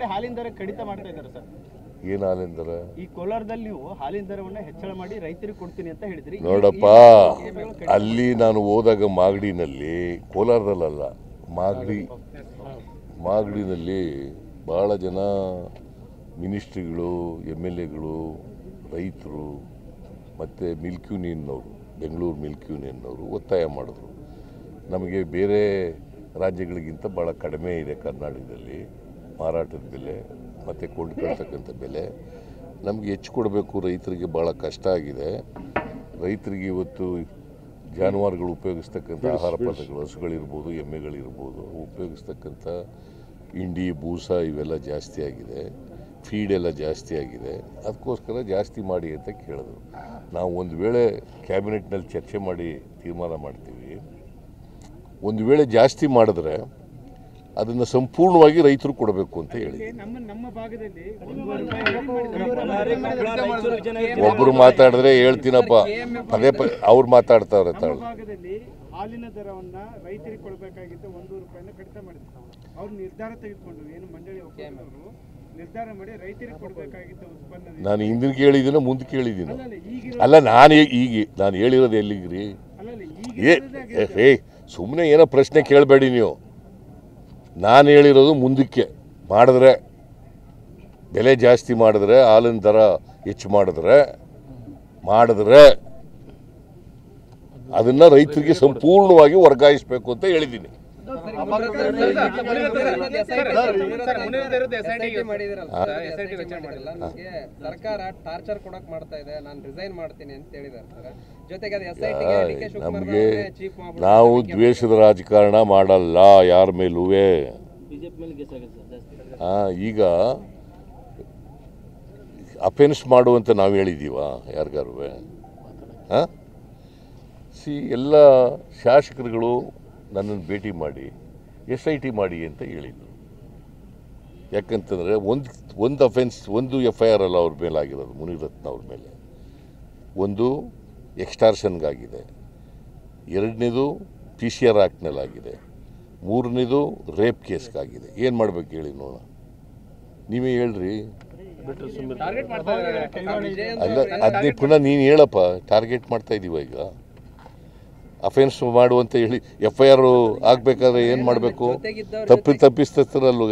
ಕಡೆ ಹಾಲಿನ ದರ ಕಡಿತ ಮಾಡ್ತಾ ಇದ್ದಾರೆ ಸರ್. ಏನು ಹಾಲಿನ ದರ? ಈ ಕೋಲಾರದಲ್ಲಿ ನೀವು ಹಾಲಿನ ದರವನ್ನು ಹೆಚ್ಚಳ ಮಾಡಿ ರೈತರಿಗೆ ಕೊಡ್ತೀನಿ ಅಂತ ಹೇಳಿದ್ರಿ. ನೋಡಪ್ಪ, ಅಲ್ಲಿ ನಾನು ಹೋದಾಗ ಮಾಗಡಿನಲ್ಲಿ, ಕೋಲಾರದಲ್ಲ, ಮಾಗಡಿನಲ್ಲಿ ಭಾಳ ಜನ ಮಿನಿಸ್ಟ್ರಿಗಳು, MLAಗಳು, ರೈತರು ಮತ್ತು ಮಿಲ್ಕ್ ಯೂನಿಯನ್ನವರು, ಬೆಂಗಳೂರು ಮಿಲ್ಕ್ ಯೂನಿಯನ್ನವರು ಒತ್ತಾಯ ಮಾಡಿದ್ರು. ನಮಗೆ ಬೇರೆ ರಾಜ್ಯಗಳಿಗಿಂತ ಭಾಳ ಕಡಿಮೆ ಇದೆ ಕರ್ನಾಟಕದಲ್ಲಿ ಮಾರಾಟದ ಬೆಲೆ ಮತ್ತು ಕೊಂಡ್ಕೊಳ್ತಕ್ಕಂಥ ಬೆಲೆ. ನಮಗೆ ಹೆಚ್ಚು ಕೊಡಬೇಕು, ರೈತರಿಗೆ ಭಾಳ ಕಷ್ಟ ಆಗಿದೆ. ರೈತರಿಗೆ ಇವತ್ತು ಜಾನುವಾರುಗಳು ಉಪಯೋಗಿಸ್ತಕ್ಕಂಥ ಆಹಾರ ಪದಾರ್ಥಗಳು, ಹಸುಗಳಿರ್ಬೋದು, ಎಮ್ಮೆಗಳಿರ್ಬೋದು, ಉಪಯೋಗಿಸ್ತಕ್ಕಂಥ ಹಿಂಡಿ, ಬೂಸ ಇವೆಲ್ಲ ಜಾಸ್ತಿ ಆಗಿದೆ, ಫೀಡ್ ಎಲ್ಲ ಜಾಸ್ತಿ ಆಗಿದೆ. ಅದಕ್ಕೋಸ್ಕರ ಜಾಸ್ತಿ ಮಾಡಿ ಅಂತ ಕೇಳಿದ್ರು. ನಾವು ಒಂದು ವೇಳೆ ಕ್ಯಾಬಿನೆಟ್ನಲ್ಲಿ ಚರ್ಚೆ ಮಾಡಿ ತೀರ್ಮಾನ ಮಾಡ್ತೀವಿ. ಒಂದು ವೇಳೆ ಜಾಸ್ತಿ ಮಾಡಿದ್ರೆ ಅದನ್ನು ಸಂಪೂರ್ಣವಾಗಿ ರೈತರು ಕೊಡಬೇಕು ಅಂತ ಹೇಳಿ. ಒಬ್ಬರು ಮಾತಾಡಿದ್ರೆ ಹೇಳ್ತೀನಪ್ಪ, ಪದೇ ಪದೇ ಅವ್ರು ಮಾತಾಡ್ತಾವ್ರೆ. ಹಾಲಿನ ದರವನ್ನ ರೈತರಿಗೆ ಕೊಡಬೇಕಾಗಿದ್ದು 100 ರೂಪಾಯಿನ ಕಡಿತ ಮಾಡಿದ್ರು. ಅವ್ರು ನಿರ್ಧಾರ ತೆಗೆದುಕೊಂಡು ಏನು ಮಂಡಳಿ ಒಕ್ಕೂಟದವರು ನಿರ್ಧಾರ ಮಾಡಿ ರೈತರಿಗೆ ಕೊಡಬೇಕಾಗಿದ್ದ ಉತ್ಪನ್ನ ನಾನು ಹಿಂದಿನ ಕೇಳಿದ್ದೀನ, ಮುಂದೆ ಕೇಳಿದ್ದೀನಿ. ಅಲ್ಲ, ನಾನು ಹೇಳಿರೋದು ಎಲ್ಲಿಗ್ರಿ? ಸುಮ್ಮನೆ ಏನೋ ಪ್ರಶ್ನೆ ಕೇಳಬೇಡಿ ನೀವು. ನಾನು ಹೇಳಿರೋದು ಮುಂದಕ್ಕೆ ಮಾಡಿದ್ರೆ, ಬೆಲೆ ಜಾಸ್ತಿ ಮಾಡಿದ್ರೆ, ಹಾಲಿನ ದರ ಹೆಚ್ಚು ಮಾಡಿದ್ರೆ ಅದನ್ನು ರೈತರಿಗೆ ಸಂಪೂರ್ಣವಾಗಿ ವರ್ಗಾಯಿಸಬೇಕು ಅಂತ ಹೇಳಿದ್ದೀನಿ. ನಮಗೆ ನಾವು ದ್ವೇಷದ ರಾಜಕಾರಣ ಮಾಡಲ್ಲ ಯಾರ ಮೇಲೂ. ಈಗ ಅಫೆನ್ಸ್ ಮಾಡುವಂತ ನಾವು ಹೇಳಿದೀವ ಯಾರಿಗಾರು? ಎಲ್ಲ ಶಾಸಕರುಗಳು ನನ್ನನ್ನು ಭೇಟಿ ಮಾಡಿ SIT ಮಾಡಿ ಅಂತ ಹೇಳಿದರು. ಯಾಕಂತಂದರೆ ಒಂದು ಅಫೆನ್ಸ್, ಒಂದು FIR ಅಲ್ಲ ಅವ್ರ ಮೇಲೆ ಆಗಿರೋದು, ಮುನಿರತ್ನ ಅವ್ರ ಮೇಲೆ. ಒಂದು ಎಕ್ಸ್ಟಾರ್ಷನ್ಗಾಗಿದೆ, ಎರಡನೇದು PCR ಆ್ಯಕ್ಟ್ನಲ್ಲಾಗಿದೆ, ಮೂರನೇದು ರೇಪ್ ಕೇಸ್ಗಾಗಿದೆ. ಏನು ಮಾಡ್ಬೇಕು ಹೇಳಿ ನೋಡೋಣ, ನೀವೇ ಹೇಳ್ರಿ. ಅಲ್ಲ, ಅದನ್ನೇ ಪುನಃ ನೀನು ಹೇಳಪ್ಪ. ಟಾರ್ಗೆಟ್ ಮಾಡ್ತಾ ಇದ್ದೀವ ಈಗ, ಅಫೆನ್ಸ್ ಮಾಡುವಂತ ಹೇಳಿ FIR ಆಗಬೇಕಾದ್ರೆ ಏನು ಮಾಡಬೇಕು? ತಪ್ಪಿಸ್ತರಲ್ವ